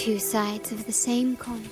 Two sides of the same coin.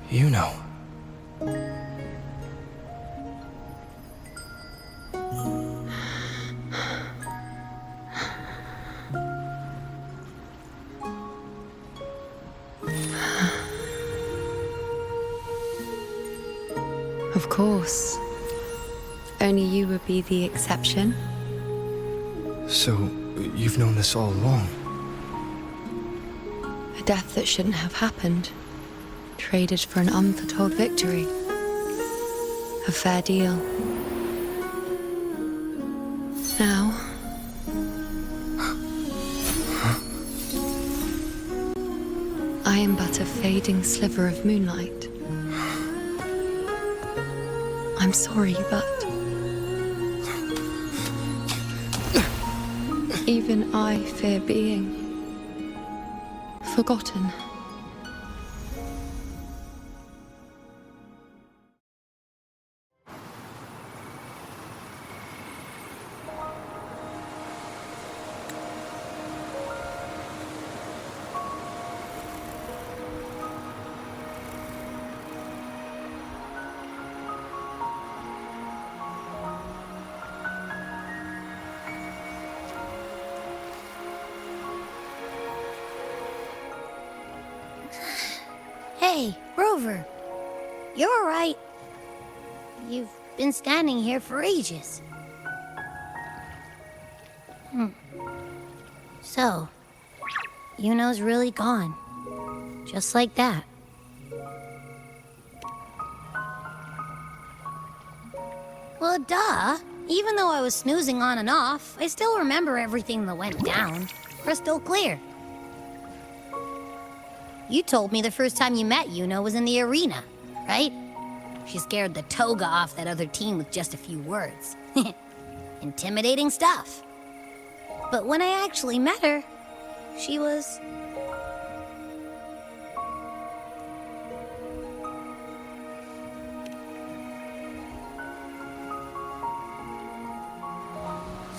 You know. Of course. Only you would be the exception. So, you've known this all along? A death that shouldn't have happened. Traded for an unforetold victory. A fair deal. Now... I am but a fading sliver of moonlight. I'm sorry, but... even I fear being... forgotten. Hey, Rover. You're all right. You've been standing here for ages. So, Yuno's really gone. Just like that. Well, duh. Even though I was snoozing on and off, I still remember everything that went down. Crystal clear. You told me the first time you met Yuno was in the arena, right? She scared the toga off that other team with just a few words. Intimidating stuff. But when I actually met her, she was...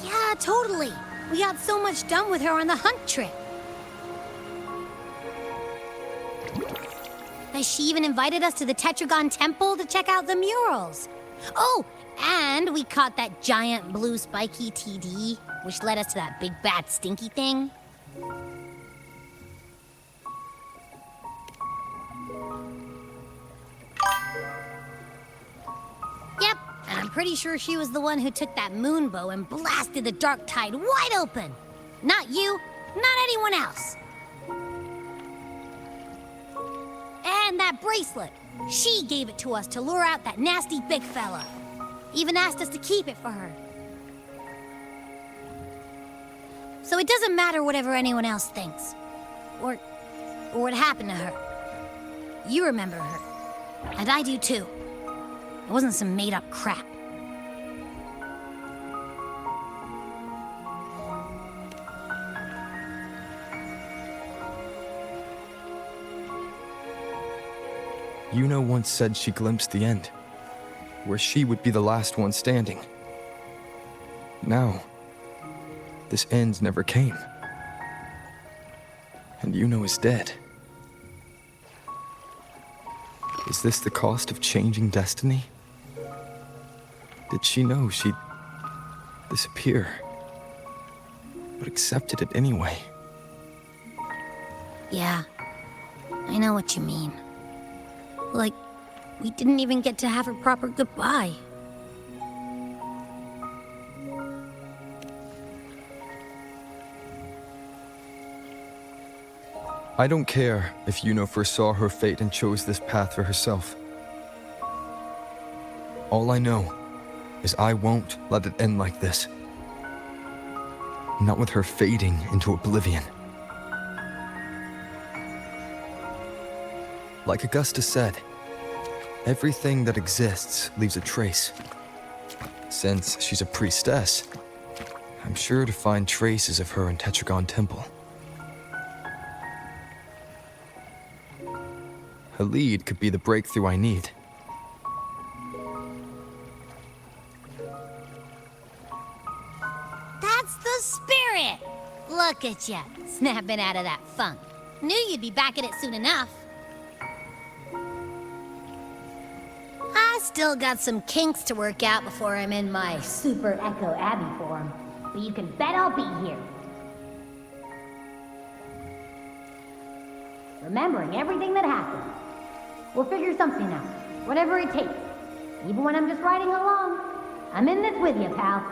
Yeah, totally. We got so much done with her on the hunt trip. She even invited us to the Tetragon Temple to check out the murals. Oh, and we caught that giant blue spiky TD, which led us to that big bad stinky thing. Yep, and I'm pretty sure she was the one who took that moon bow and blasted the dark tide wide open. Not you, not anyone else. And that bracelet. She gave it to us to lure out that nasty big fella. Even asked us to keep it for her. So it doesn't matter whatever anyone else thinks. Or what happened to her. You remember her. And I do too. It wasn't some made-up crap. Yuno once said she glimpsed the end, where she would be the last one standing. Now, this end never came. And Yuno is dead. Is this the cost of changing destiny? Did she know she'd disappear, but accepted it anyway? Yeah, I know what you mean. Like, we didn't even get to have a proper goodbye. I don't care if Yuno foresaw her fate and chose this path for herself. All I know is I won't let it end like this. Not with her fading into oblivion. Like Augusta said, everything that exists leaves a trace. Since she's a priestess, I'm sure to find traces of her in Tetragon Temple. Her lead could be the breakthrough I need. That's the spirit! Look at ya, snapping out of that funk. Knew you'd be back at it soon enough. I still got some kinks to work out before I'm in my Super Echo Abbey form, but you can bet I'll be here. Remembering everything that happened. We'll figure something out, whatever it takes. Even when I'm just riding along. I'm in this with you, pal.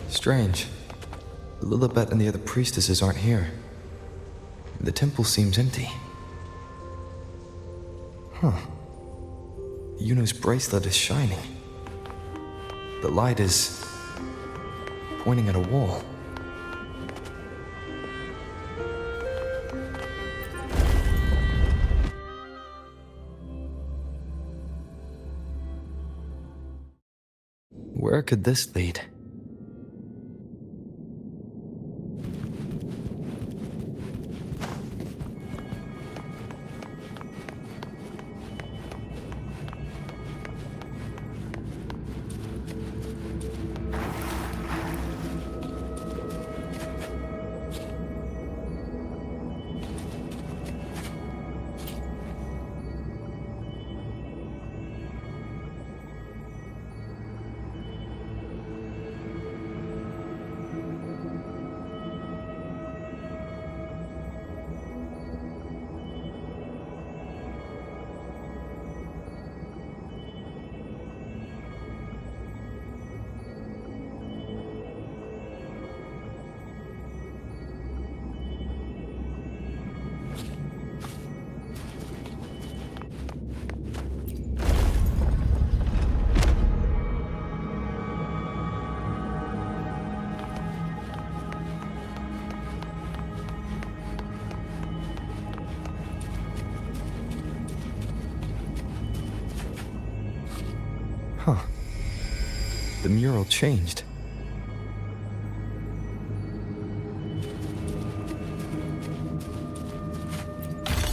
Strange. Lilibet and the other priestesses aren't here. The temple seems empty. Huh. Yuno's bracelet is shining. The light is pointing at a wall. Where could this lead? Huh. The mural changed.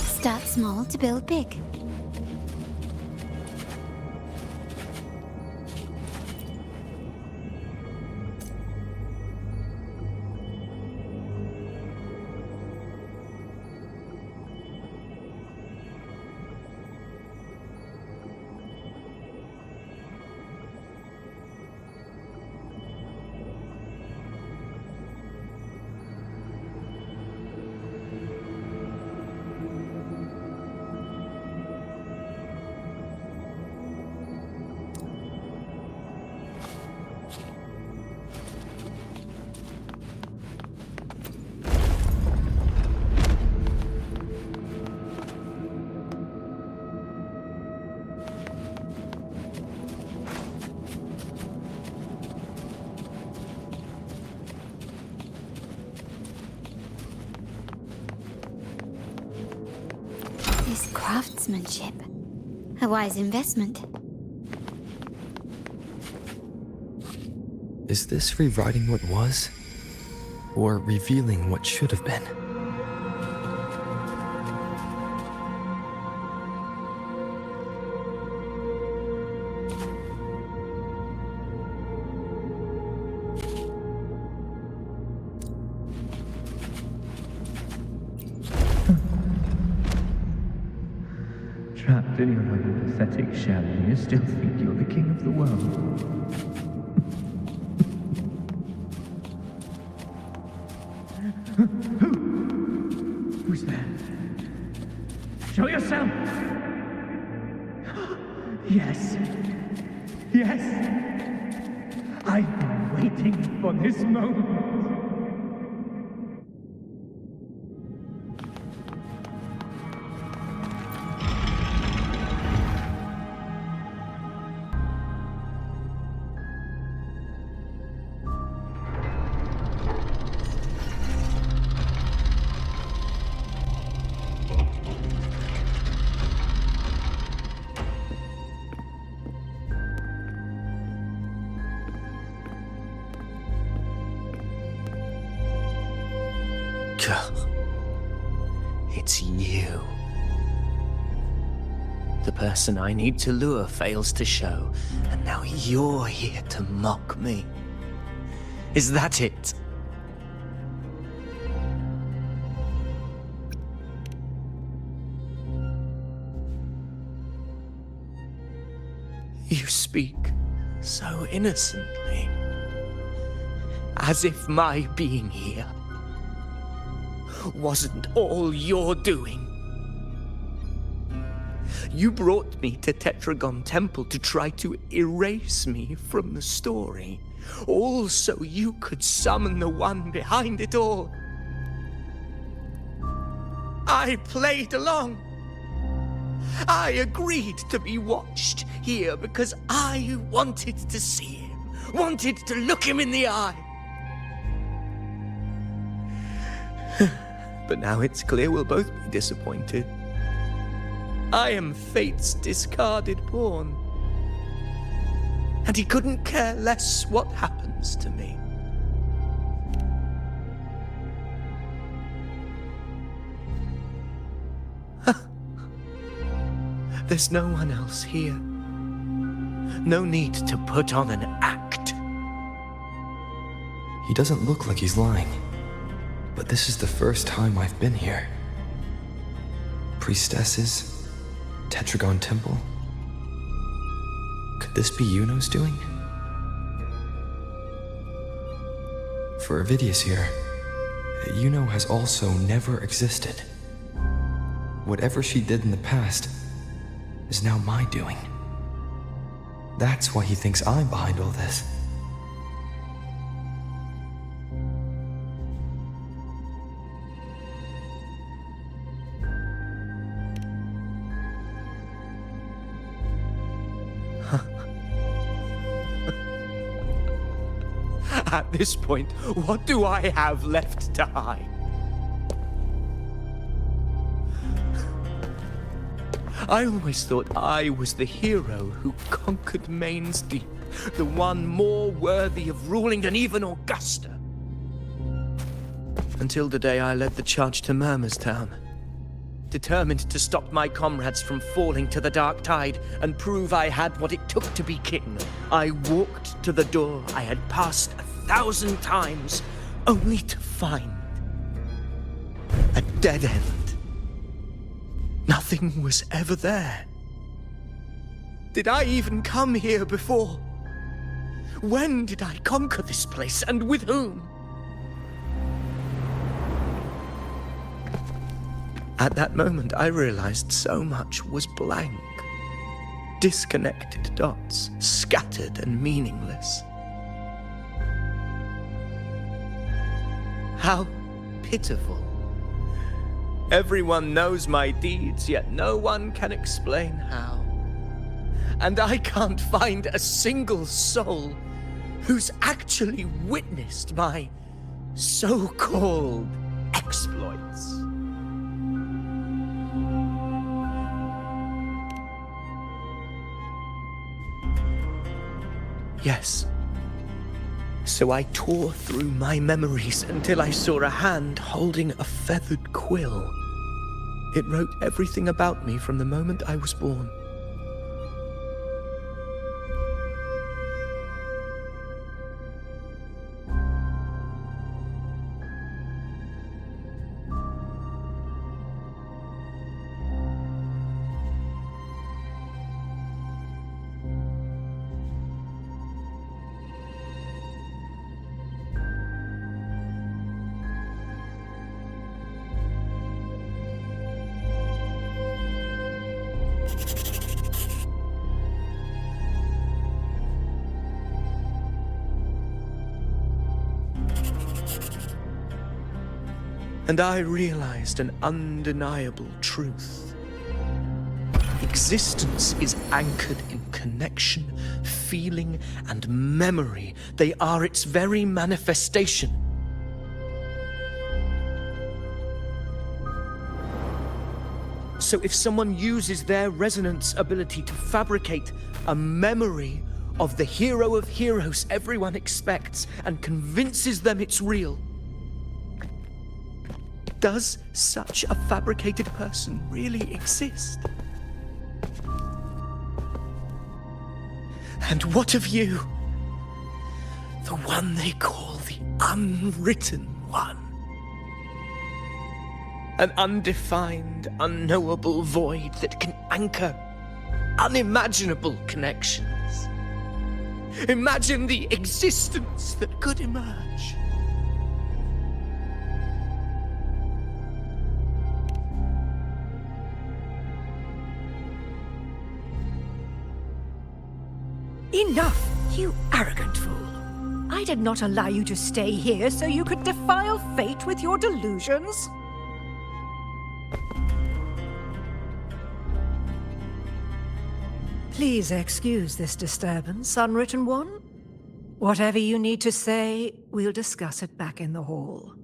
Start small to build big. This craftsmanship. A wise investment. Is this rewriting what was? Or revealing what should have been? Trapped in your own pathetic shell, and you still think you're the king of the world. Who's there? Show yourself! Yes. Yes. I've been waiting for this moment. It's you. The person I need to lure fails to show, and now you're here to mock me. Is that it? You speak so innocently, as if my being here wasn't all you're doing. You brought me to Tetragon Temple to try to erase me from the story, all so you could summon the one behind it all. I played along. I agreed to be watched here because I wanted to see him, wanted to look him in the eye. But now it's clear we'll both be disappointed. I am fate's discarded pawn. And he couldn't care less what happens to me. There's no one else here. No need to put on an act. He doesn't look like he's lying. But this is the first time I've been here. Priestesses? Tetragon Temple? Could this be Yuno's doing? For Avidius here, Yuno has also never existed. Whatever she did in the past is now my doing. That's why he thinks I'm behind all this. At this point, what do I have left to hide? I always thought I was the hero who conquered Main's Deep, the one more worthy of ruling than even Augusta. Until the day I led the charge to Murmur's Town, determined to stop my comrades from falling to the dark tide and prove I had what it took to be king. I walked to the door I had passed 1,000 times, only to find a dead end. Nothing was ever there. Did I even come here before? When did I conquer this place, and with whom? At that moment, I realized so much was blank. Disconnected dots, scattered and meaningless. How pitiful. Everyone knows my deeds, yet no one can explain how. And I can't find a single soul who's actually witnessed my so-called exploits. Yes, So I tore through my memories until I saw a hand holding a feathered quill. It wrote everything about me from the moment I was born. And I realized an undeniable truth. Existence is anchored in connection, feeling, and memory. They are its very manifestation. So if someone uses their resonance ability to fabricate a memory of the hero of heroes everyone expects and convinces them it's real, does such a fabricated person really exist? And what of you? The one they call the unwritten one. An undefined, unknowable void that can anchor unimaginable connections. Imagine the existence that could emerge. Enough, you arrogant fool. I did not allow you to stay here so you could defile fate with your delusions. Please excuse this disturbance, Unwritten One. Whatever you need to say, we'll discuss it back in the hall.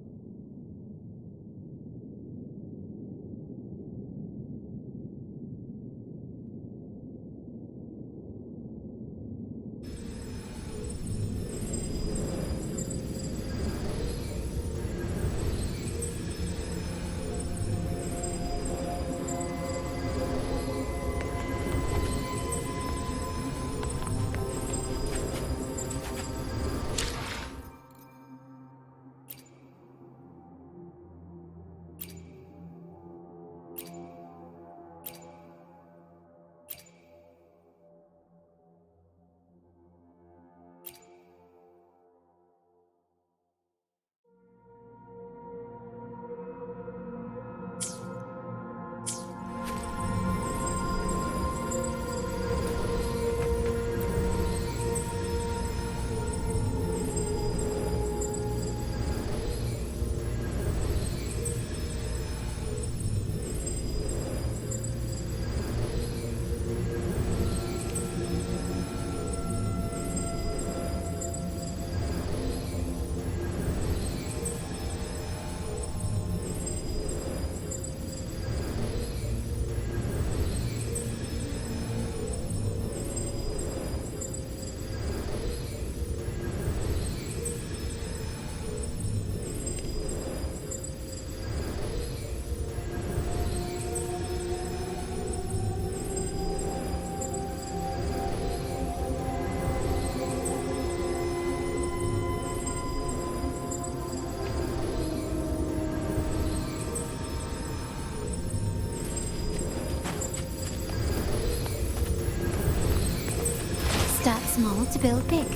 Start small to build big.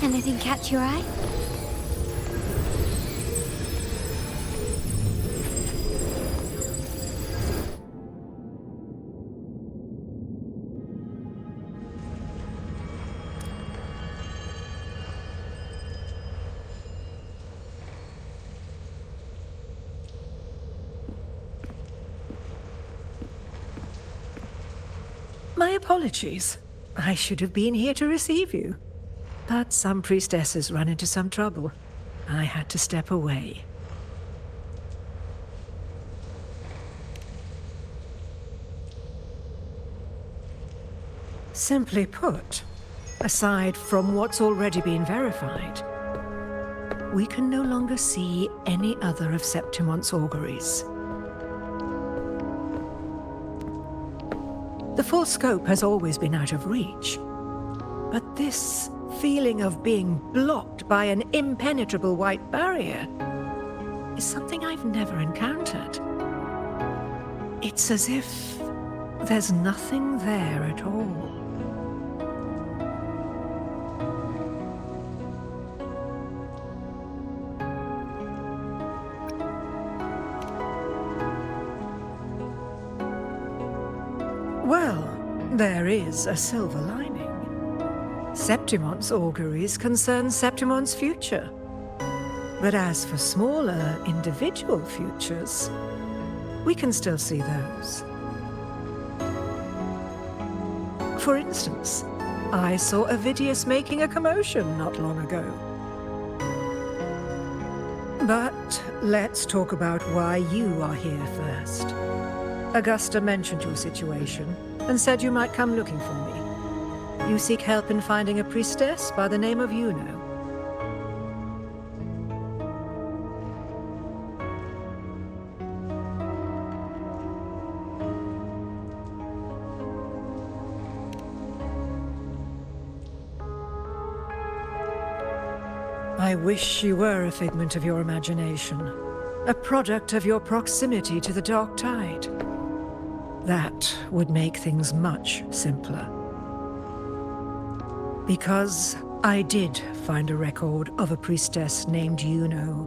Anything catch your eye? My apologies. I should have been here to receive you. But some priestesses run into some trouble. I had to step away. Simply put, aside from what's already been verified, we can no longer see any other of Septimon's auguries. The full scope has always been out of reach, but this feeling of being blocked by an impenetrable white barrier is something I've never encountered. It's as if there's nothing there at all. Well, there is a silver lining. Septimon's auguries concern Septimon's future. But as for smaller, individual futures, we can still see those. For instance, I saw Avidius making a commotion not long ago. But let's talk about why you are here first. Augusta mentioned your situation and said you might come looking for me. You seek help in finding a priestess by the name of Yuno. I wish she were a figment of your imagination, a product of your proximity to the dark tide. That would make things much simpler. Because I did find a record of a priestess named Yuno.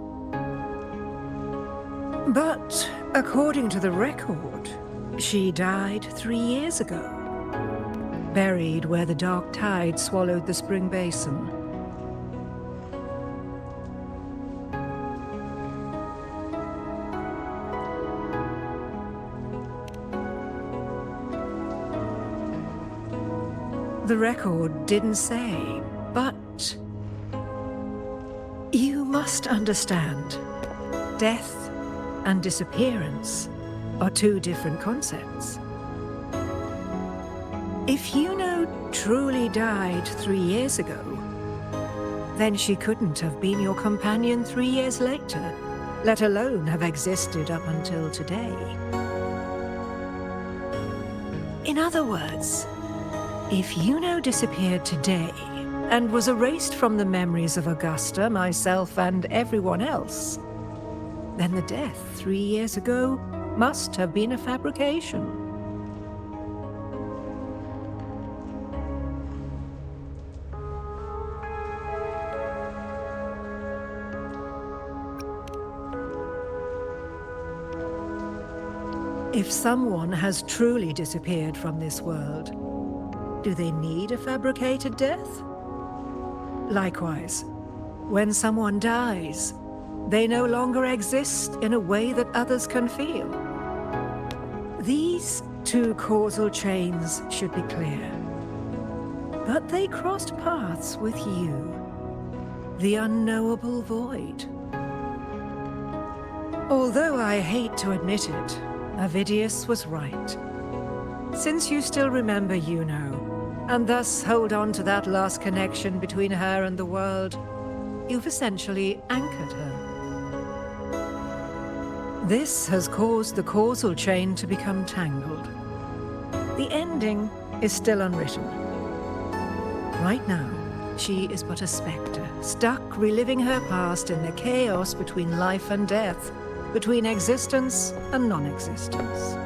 But according to the record, she died 3 years ago, buried where the dark tide swallowed the spring basin. The record didn't say, but you must understand, death and disappearance are two different concepts. If Yuno truly died 3 years ago, then she couldn't have been your companion 3 years later, let alone have existed up until today. In other words, if Yuno disappeared today and was erased from the memories of Augusta, myself, and everyone else, then the death 3 years ago must have been a fabrication. If someone has truly disappeared from this world, do they need a fabricated death? Likewise, when someone dies, they no longer exist in a way that others can feel. These two causal chains should be clear. But they crossed paths with you, the unknowable void. Although I hate to admit it, Avidius was right. Since you still remember Yuno, and thus hold on to that last connection between her and the world, you've essentially anchored her. This has caused the causal chain to become tangled. The ending is still unwritten. Right now, she is but a spectre, stuck reliving her past in the chaos between life and death, between existence and non-existence.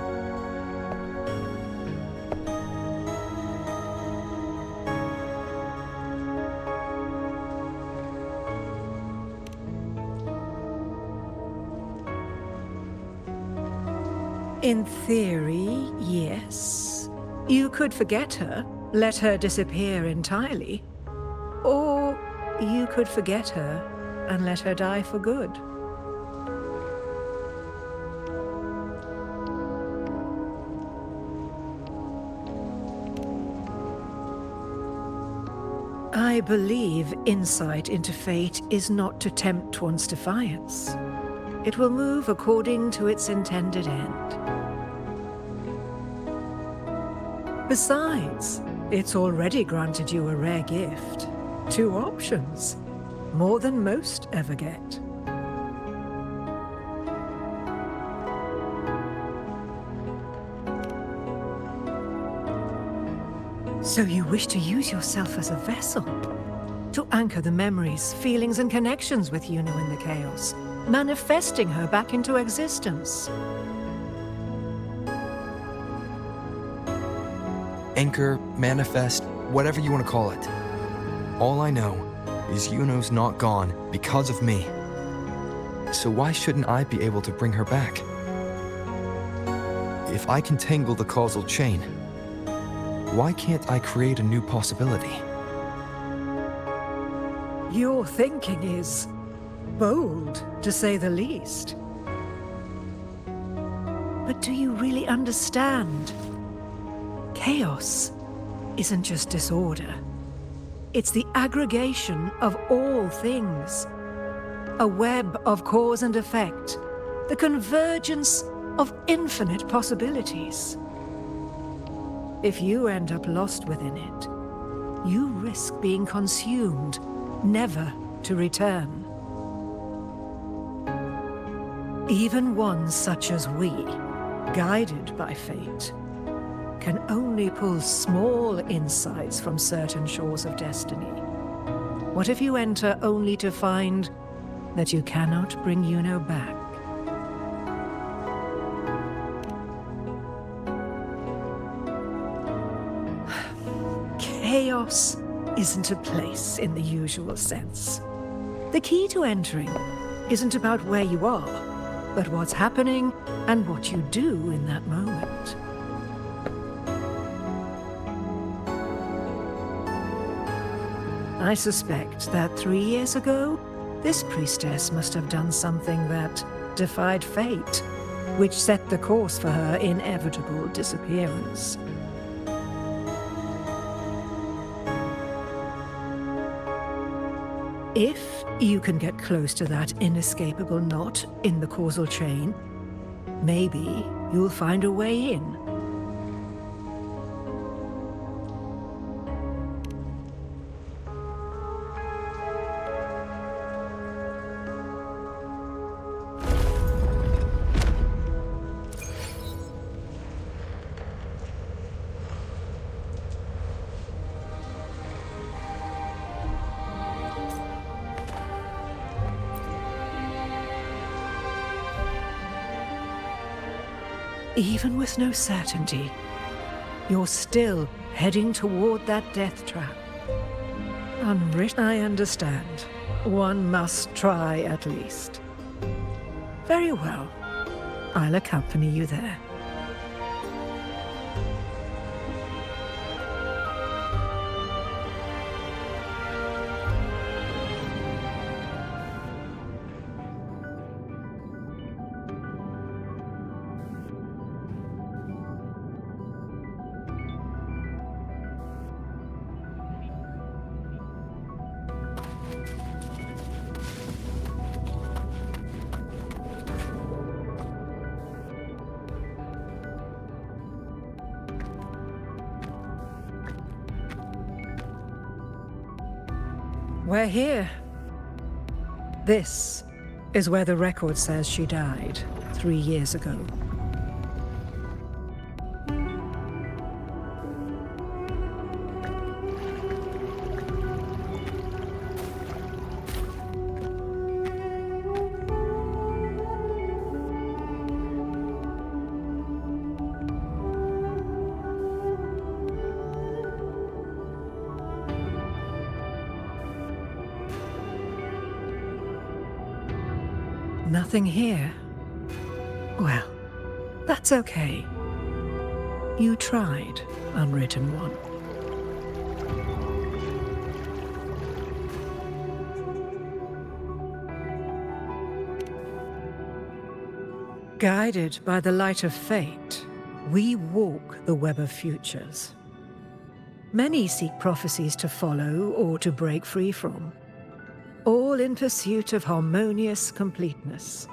In theory, yes. You could forget her, let her disappear entirely. Or you could forget her and let her die for good. I believe insight into fate is not to tempt one's defiance. It will move according to its intended end. Besides, it's already granted you a rare gift. 2 options. More than most ever get. So you wish to use yourself as a vessel? To anchor the memories, feelings, and connections with Yuno in the chaos, manifesting her back into existence. Anchor, manifest, whatever you want to call it. All I know is Yuno's not gone because of me. So why shouldn't I be able to bring her back? If I can tangle the causal chain, why can't I create a new possibility? Your thinking is bold, to say the least. But do you really understand? Chaos isn't just disorder. It's the aggregation of all things. A web of cause and effect. The convergence of infinite possibilities. If you end up lost within it, you risk being consumed, never to return. Even ones such as we, guided by fate, can only pull small insights from certain shores of destiny. What if you enter only to find that you cannot bring Yuno back? Chaos isn't a place in the usual sense. The key to entering isn't about where you are, but what's happening and what you do in that moment. I suspect that 3 years ago, this priestess must have done something that defied fate, which set the course for her inevitable disappearance. If you can get close to that inescapable knot in the causal chain, maybe you'll find a way in. Even with no certainty, you're still heading toward that death trap. Unwritten, I understand. One must try at least. Very well. I'll accompany you there. We're here. This is where the record says she died 3 years ago. Nothing here? Well, that's okay. You tried, Unwritten One. Guided by the light of fate, we walk the web of futures. Many seek prophecies to follow or to break free from, all in pursuit of harmonious completeness.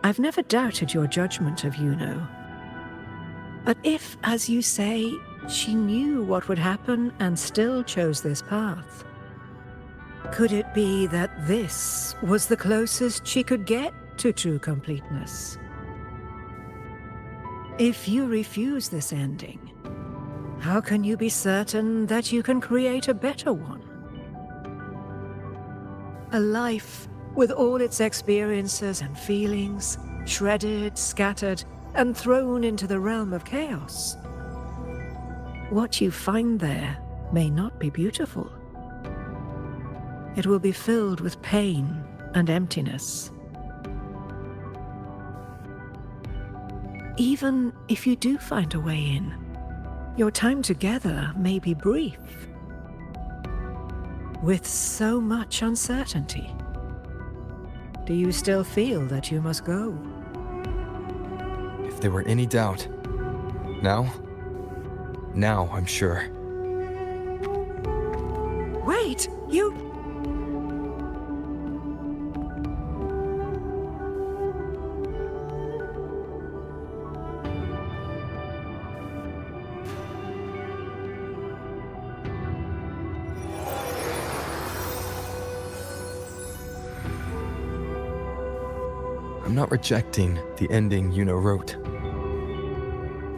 I've never doubted your judgment of Yuno. But if, as you say, she knew what would happen and still chose this path, could it be that this was the closest she could get to true completeness? If you refuse this ending, how can you be certain that you can create a better one? A life with all its experiences and feelings, shredded, scattered, and thrown into the realm of chaos. What you find there may not be beautiful. It will be filled with pain and emptiness. Even if you do find a way in, your time together may be brief, with so much uncertainty. Do you still feel that you must go? If there were any doubt, now I'm sure. Wait, you... I'm not rejecting the ending Yuno wrote.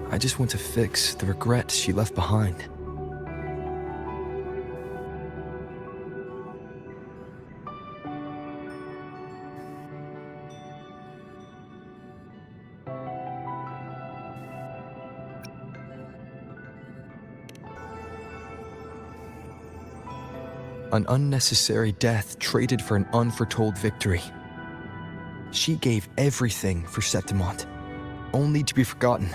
I just want to fix the regrets she left behind. An unnecessary death traded for an unforetold victory. She gave everything for Septimont, only to be forgotten.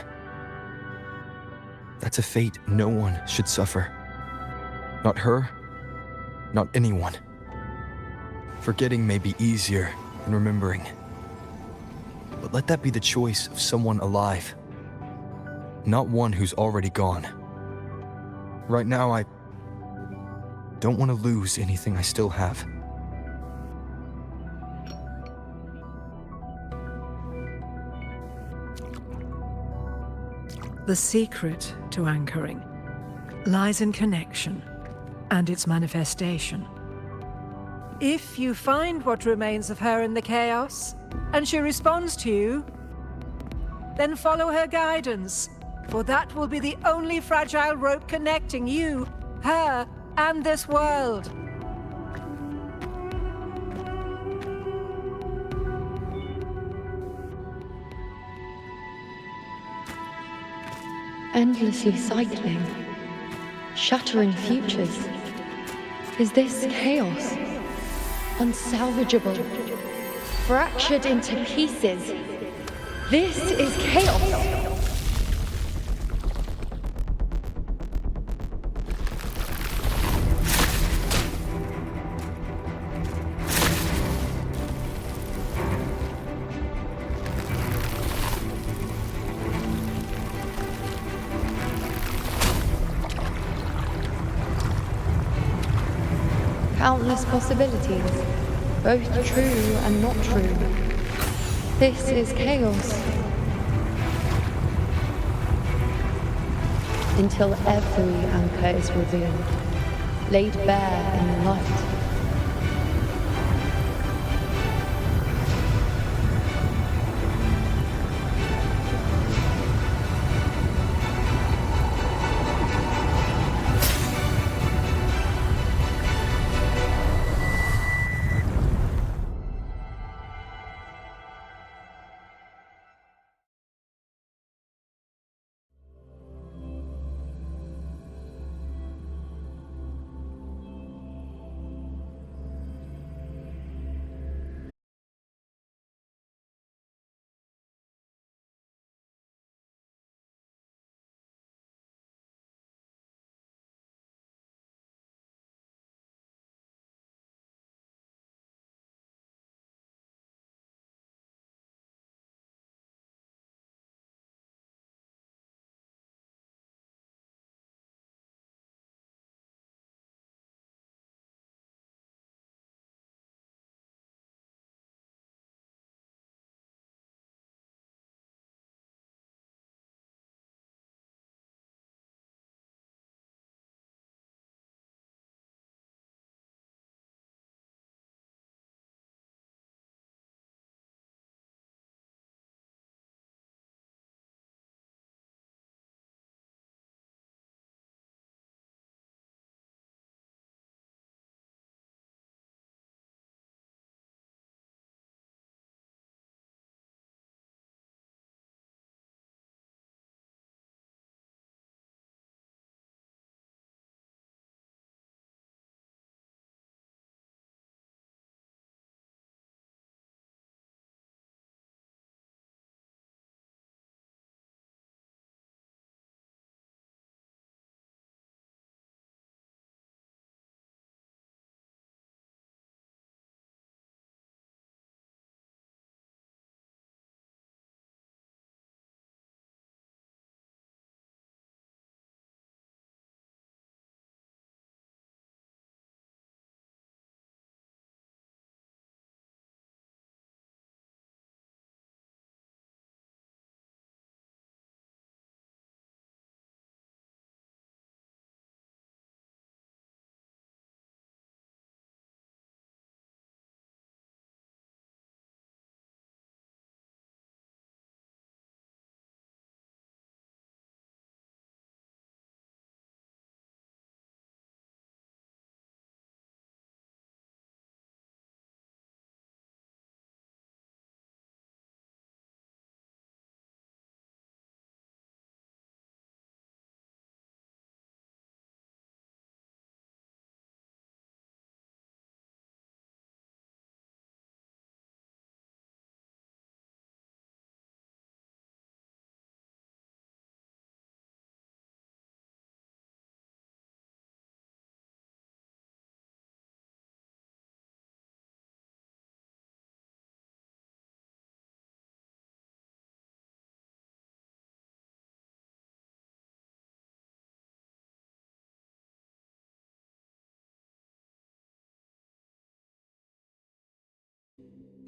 That's a fate no one should suffer. Not her, not anyone. Forgetting may be easier than remembering. But let that be the choice of someone alive, not one who's already gone. Right now, I don't want to lose anything I still have. The secret to anchoring lies in connection and its manifestation. If you find what remains of her in the chaos, and she responds to you, then follow her guidance, for that will be the only fragile rope connecting you, her, and this world. Endlessly cycling, shattering futures. Is this chaos? Unsalvageable, fractured into pieces. This is chaos. Countless possibilities, both true and not true. This is chaos. Until every anchor is revealed, laid bare in the light.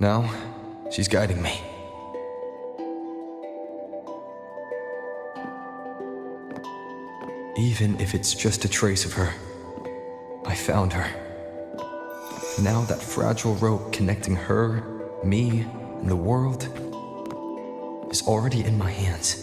Now, she's guiding me. Even if it's just a trace of her, I found her. Now that fragile rope connecting her, me, and the world is already in my hands.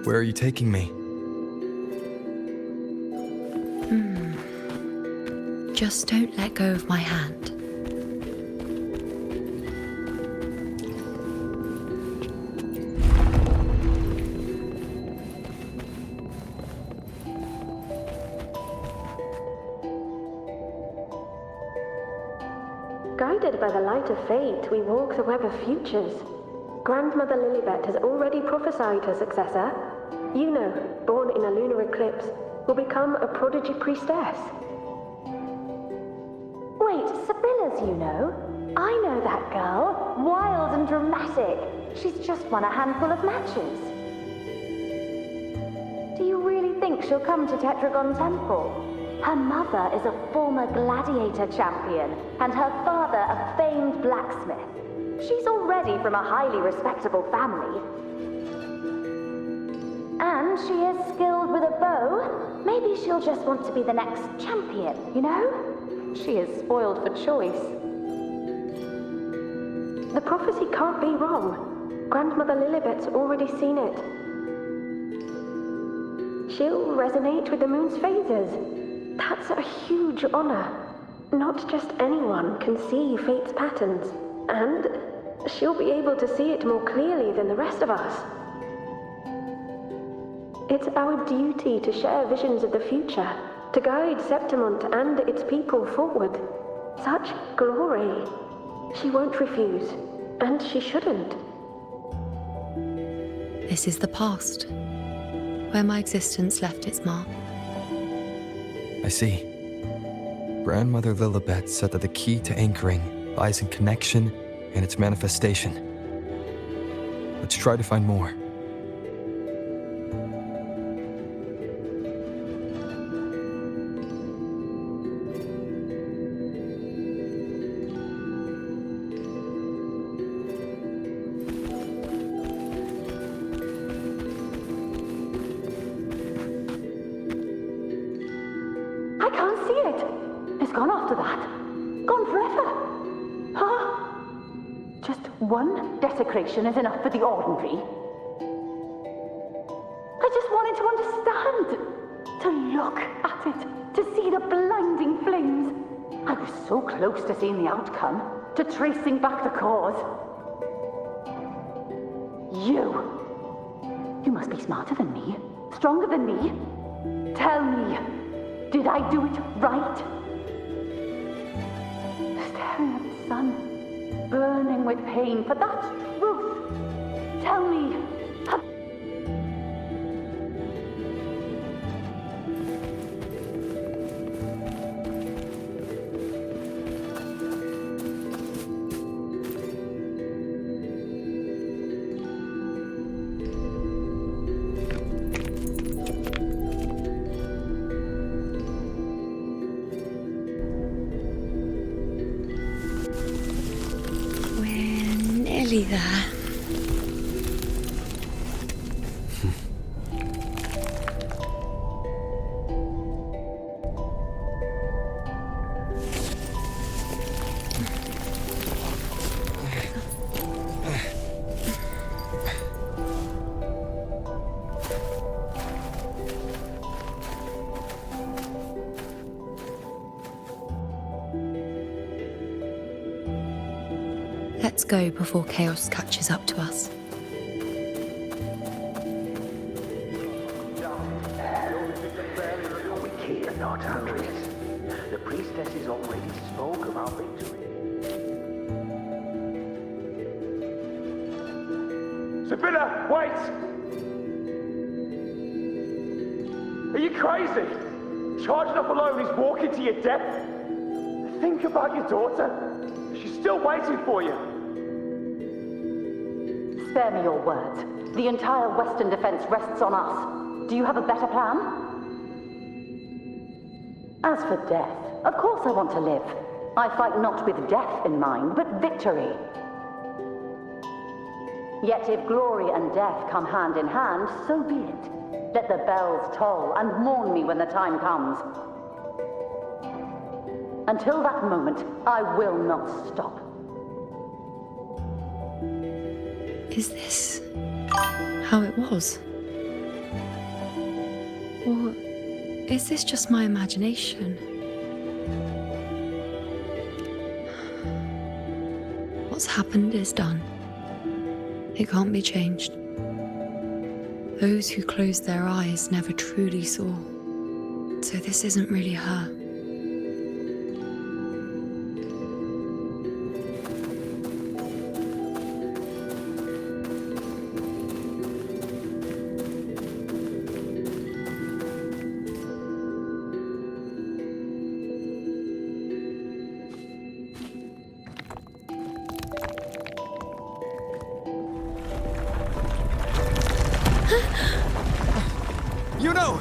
Where are you taking me? Just don't let go of my hand. Guided by the light of fate, we walk the web of futures. Grandmother Lilibet has already prophesied her successor. Yuno, born in a lunar eclipse, will become a prodigy priestess. Wait, Sibylla's Yuno? I know that girl. Wild and dramatic. She's just won a handful of matches. Do you really think she'll come to Tetragon Temple? Her mother is a former gladiator champion, and her father a famed blacksmith. She's already from a highly respectable family. And she is skilled with a bow. Maybe she'll just want to be the next champion, you know? She is spoiled for choice. The prophecy can't be wrong. Grandmother Lilibet's already seen it. She'll resonate with the moon's phases. That's a huge honor. Not just anyone can see fate's patterns. And she'll be able to see it more clearly than the rest of us. It's our duty to share visions of the future, to guide Septimont and its people forward. Such glory. She won't refuse, and she shouldn't. This is the past, where my existence left its mark. I see. Grandmother Lilibet said that the key to anchoring lies in connection and its manifestation. Let's try to find more. I can't see it. It's gone after that. Gone forever. Huh? Just one desecration is enough for the ordinary. I just wanted to understand. To look at it. To see the blinding flames. I was so close to seeing the outcome. To tracing back the cause. You must be smarter than me. Stronger than me. Tell me. Did I do it right? Staring at the sun, burning with pain, but that's truth. Tell me. Nearly there. Let's go before chaos catches up to us. We care not, Andres. The priestesses already spoke of our victory. Sibylla, wait! Are you crazy? Charging up alone is walking to your death. Think about your daughter. She's still waiting for you. Spare me your words. The entire Western defense rests on us. Do you have a better plan? As for death, of course I want to live. I fight not with death in mind, but victory. Yet if glory and death come hand in hand, so be it. Let the bells toll and mourn me when the time comes. Until that moment, I will not stop. Is this how it was? Or is this just my imagination? What's happened is done. It can't be changed. Those who closed their eyes never truly saw. So this isn't really her. You know!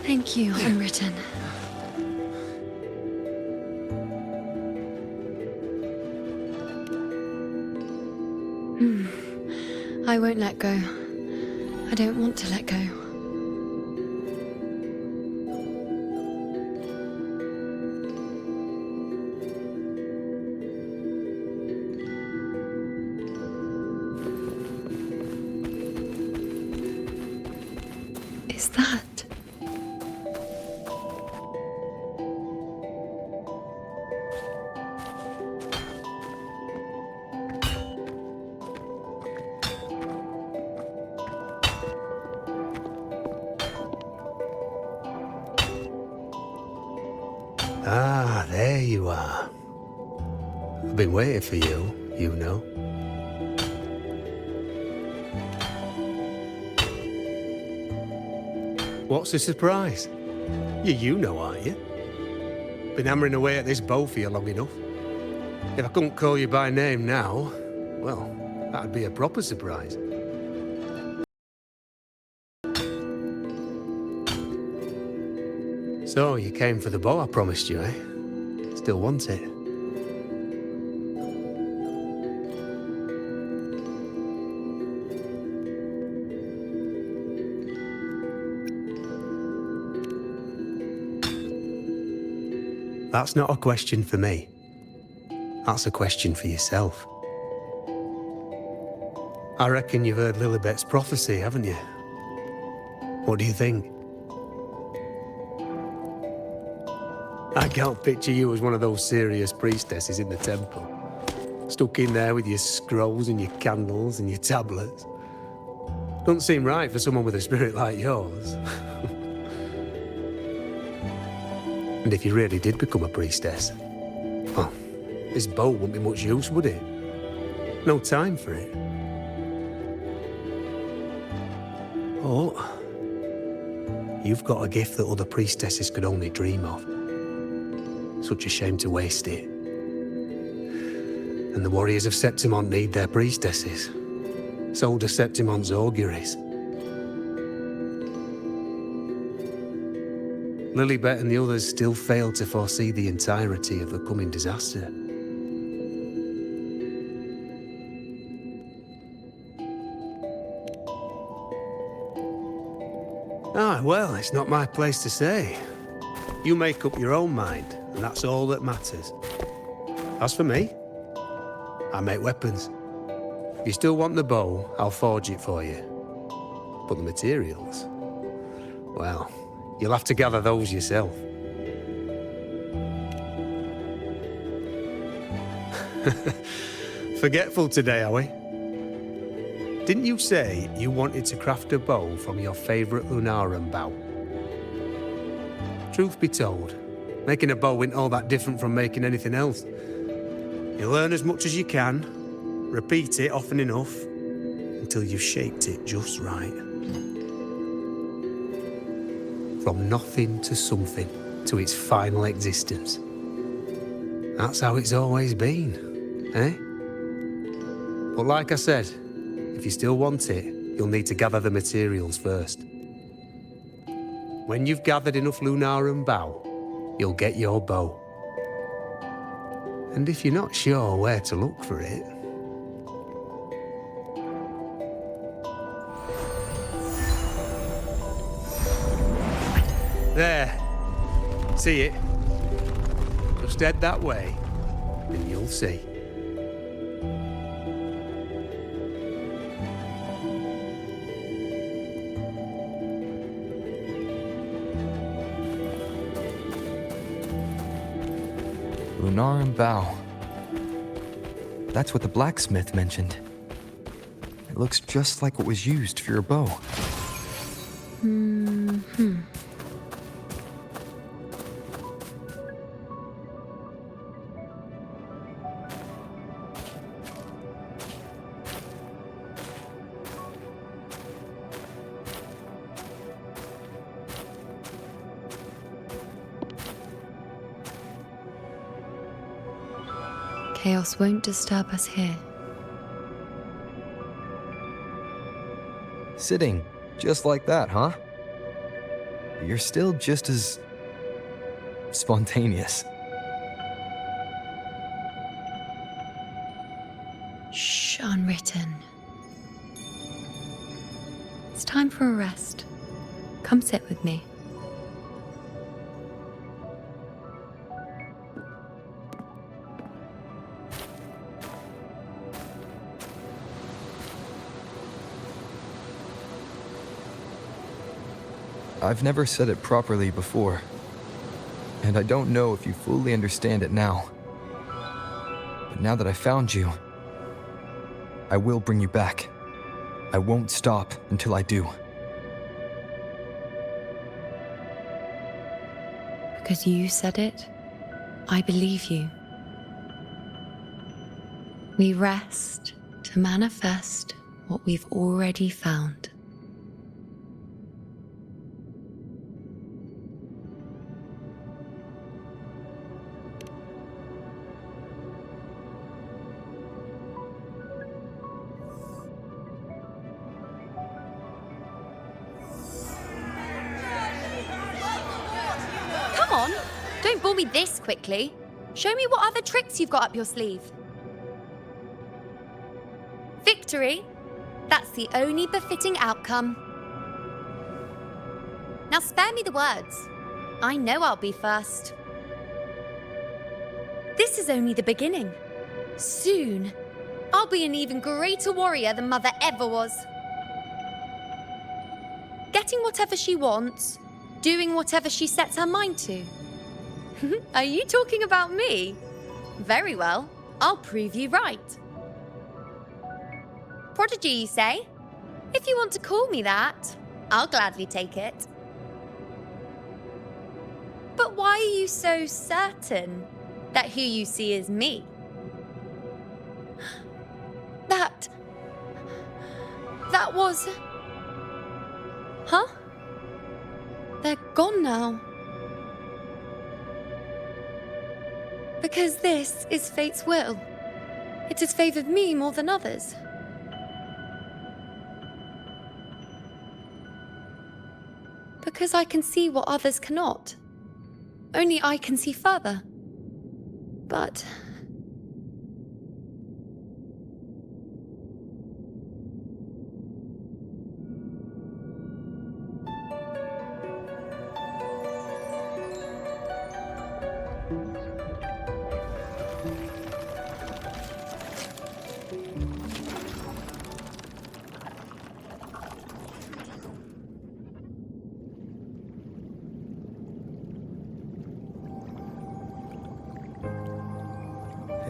Thank you, Unwritten. I won't let go. I don't want to let go. Is that? Ah, there you are. I've been waiting for you, you know. What's the surprise? You know, aren't you? Been hammering away at this bow for you long enough. If I couldn't call you by name now, well, that'd be a proper surprise. So, you came for the bow I promised you, eh? Still want it? That's not a question for me. That's a question for yourself. I reckon you've heard Lilibet's prophecy, haven't you? What do you think? I can't picture you as one of those serious priestesses in the temple. Stuck in there with your scrolls and your candles and your tablets. Doesn't seem right for someone with a spirit like yours. And if you really did become a priestess, well, this bow wouldn't be much use, would it? No time for it. Oh, you've got a gift that other priestesses could only dream of. Such a shame to waste it. And the warriors of Septimont need their priestesses. So do Septimont's auguries. Lilibet and the others still fail to foresee the entirety of the coming disaster. Ah, well, it's not my place to say. You make up your own mind, and that's all that matters. As for me, I make weapons. If you still want the bow, I'll forge it for you. But the materials, Well, you'll have to gather those yourself. Forgetful today, are we? Didn't you say you wanted to craft a bow from your favourite Lunarum bow? Truth be told, making a bow isn't all that different from making anything else. You learn as much as you can, repeat it often enough, until you've shaped it just right. From nothing to something, to its final existence. That's how it's always been, eh? But like I said, if you still want it, you'll need to gather the materials first. When you've gathered enough Lunarum bow, you'll get your bow. And if you're not sure where to look for it... There. See it? Just head that way, and you'll see. Lunarum bow. That's what the blacksmith mentioned. It looks just like what was used for your bow. Chaos won't disturb us here. Sitting, just like that, huh? You're still just as... spontaneous. Shh, unwritten. It's time for a rest. Come sit with me. I've never said it properly before, and I don't know if you fully understand it now. But now that I found you, I will bring you back. I won't stop until I do. Because you said it, I believe you. We rest to manifest what we've already found. Come on, don't bore me this quickly. Show me what other tricks you've got up your sleeve. Victory? That's the only befitting outcome. Now spare me the words. I know I'll be first. This is only the beginning. Soon, I'll be an even greater warrior than Mother ever was. Getting whatever she wants, doing whatever she sets her mind to. Are you talking about me? Very well, I'll prove you right. Prodigy, you say? If you want to call me that, I'll gladly take it. But why are you so certain that who you see is me? That was... Huh? They're gone now. Because this is fate's will. It has favored me more than others. Because I can see what others cannot. Only I can see further. But...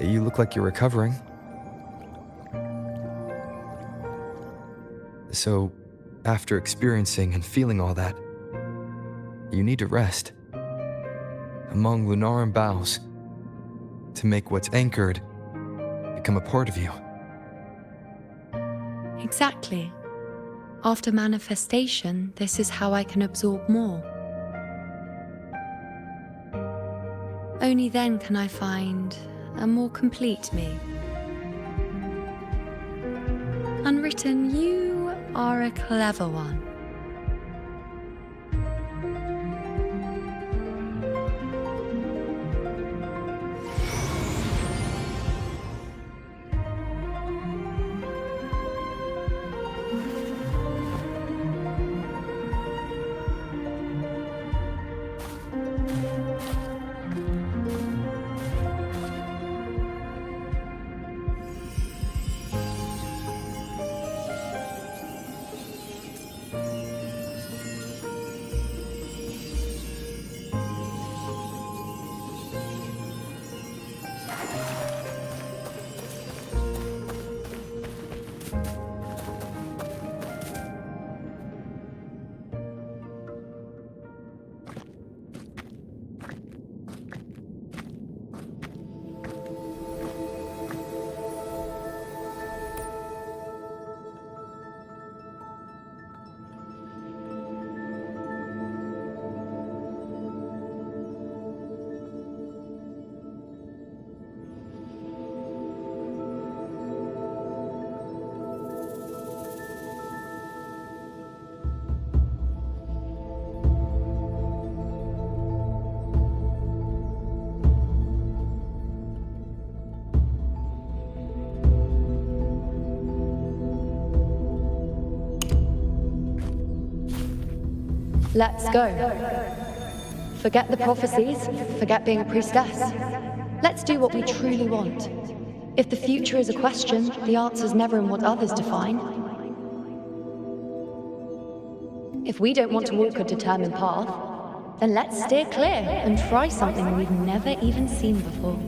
You look like you're recovering. So, after experiencing and feeling all that, you need to rest among Lunaran boughs to make what's anchored become a part of you. Exactly. After manifestation, this is how I can absorb more. Only then can I find a more complete me. Unwritten, you are a clever one. Let's go. Forget the prophecies, forget being a priestess. Let's do what we truly want. If the future is a question, the answer's never in what others define. If we don't want to walk a determined path, then let's steer clear and try something we've never even seen before.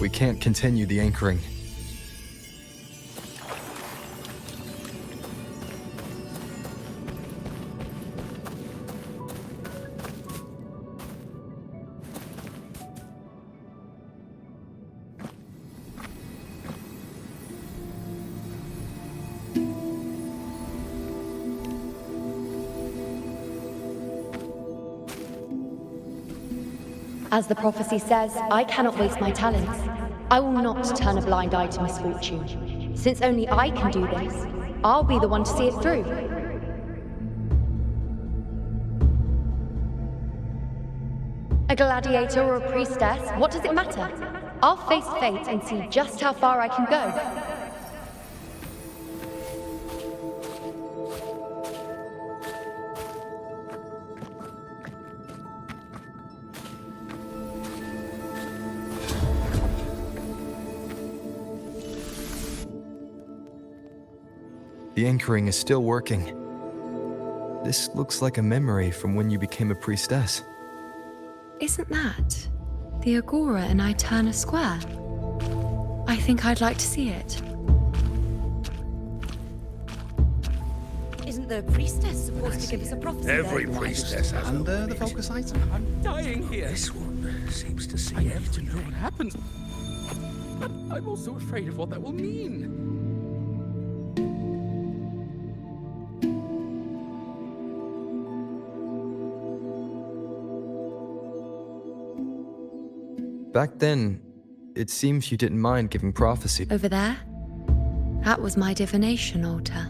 We can't continue the anchoring. As the prophecy says, I cannot waste my talents. I will not turn a blind eye to misfortune. Since only I can do this, I'll be the one to see it through. A gladiator or a priestess, what does it matter? I'll face fate and see just how far I can go. The anchoring is still working. This looks like a memory from when you became a priestess. Isn't that the Agora in Eterna Square? I think I'd like to see it. Isn't the priestess supposed to give us a prophecy? Every priestess has and the focus item. I'm dying here. This one seems to see everything. I need to know what happens. But I'm also afraid of what that will mean. Back then, It seems you didn't mind giving prophecy. Over there? That was my divination altar.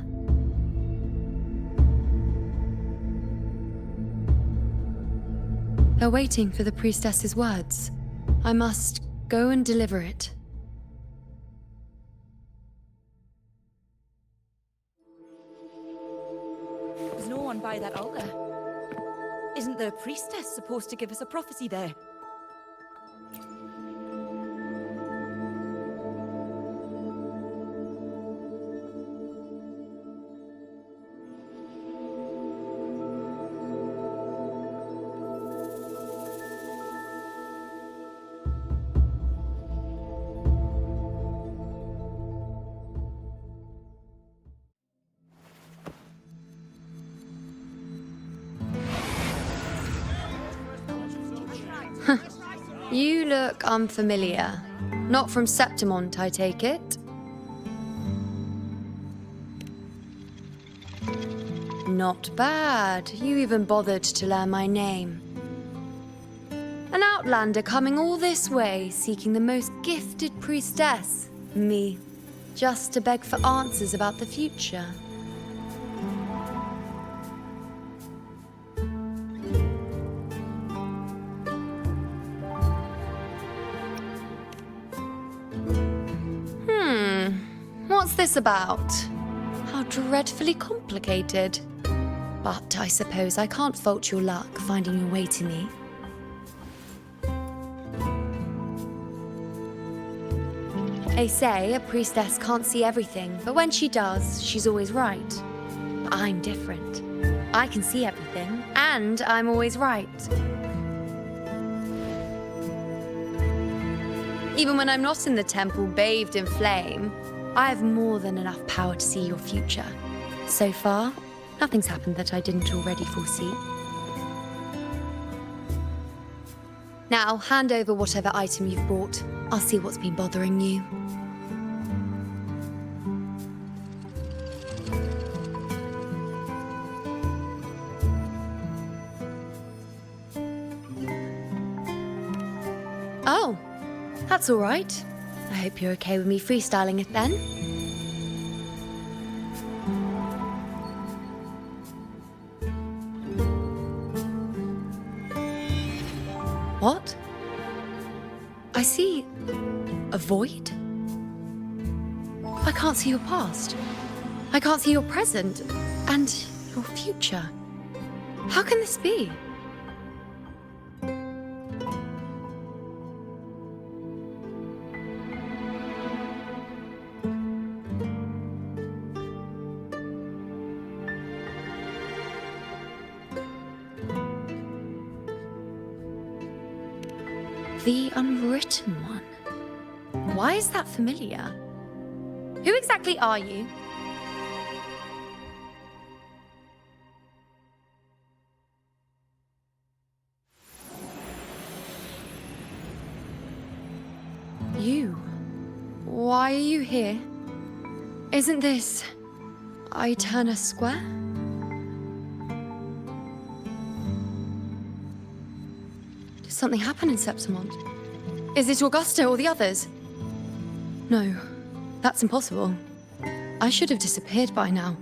They're waiting for the priestess's words. I must go and deliver it. There's no one by that altar. Isn't the priestess supposed to give us a prophecy there? You look unfamiliar. Not from Septimont, I take it? Not bad. You even bothered to learn my name. An outlander coming all this way, seeking the most gifted priestess, me, just to beg for answers about the future. What's this about? How dreadfully complicated. But I suppose I can't fault your luck finding your way to me. They say a priestess can't see everything, but when she does, she's always right. I'm different. I can see everything, and I'm always right. Even when I'm not in the temple bathed in flame, I have more than enough power to see your future. So far, nothing's happened that I didn't already foresee. Now, hand over whatever item you've brought. I'll see what's been bothering you. Oh, that's all right. I hope you're okay with me freestyling it then. What? I see a void? I can't see your past. I can't see your present and your future. How can this be? The unwritten one. Why is that familiar? Who exactly are you? You? Why are you here? Isn't this Eterna Square? Did something happen in Septimont? Is it Augusta or the others? No, that's impossible. I should have disappeared by now.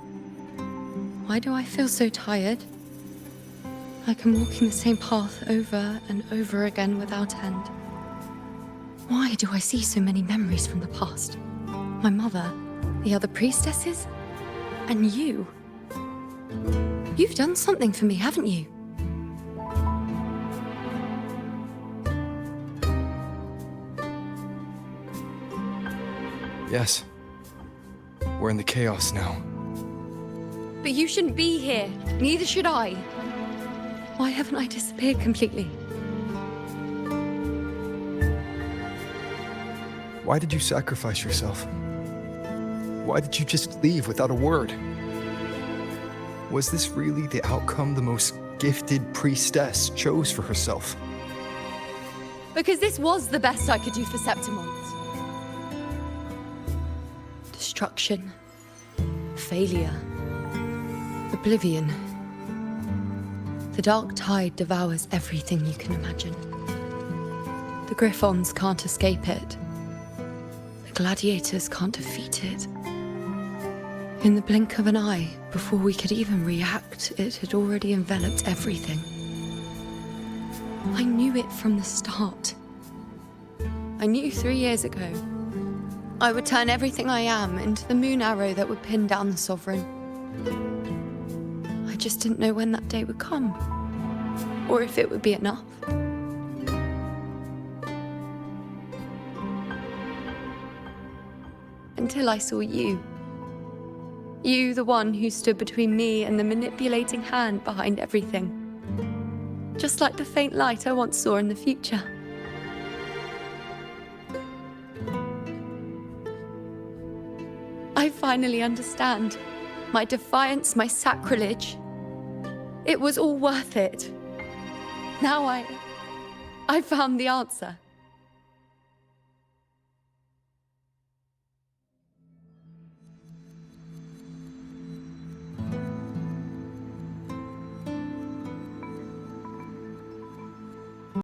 Why do I feel so tired? Like I'm walking the same path over and over again without end. Why do I see so many memories from the past? My mother, the other priestesses, and you. You've done something for me, haven't you? Yes. We're in the chaos now. But you shouldn't be here. Neither should I. Why haven't I disappeared completely? Why did you sacrifice yourself? Why did you just leave without a word? Was this really the outcome the most gifted priestess chose for herself? Because this was the best I could do for Septimont. Destruction. Failure. Oblivion. The dark tide devours everything you can imagine. The Griffons can't escape it, The gladiators can't defeat it. In the blink of an eye, before we could even react, it had already enveloped everything. I knew it from the start. I knew 3 years ago I would turn everything I am into the moon arrow that would pin down the Sovereign. I just didn't know when that day would come, or if it would be enough. Until I saw you. You, the one who stood between me and the manipulating hand behind everything. Just like the faint light I once saw in the future. I finally understand. My defiance, my sacrilege. It was all worth it. Now I found the answer.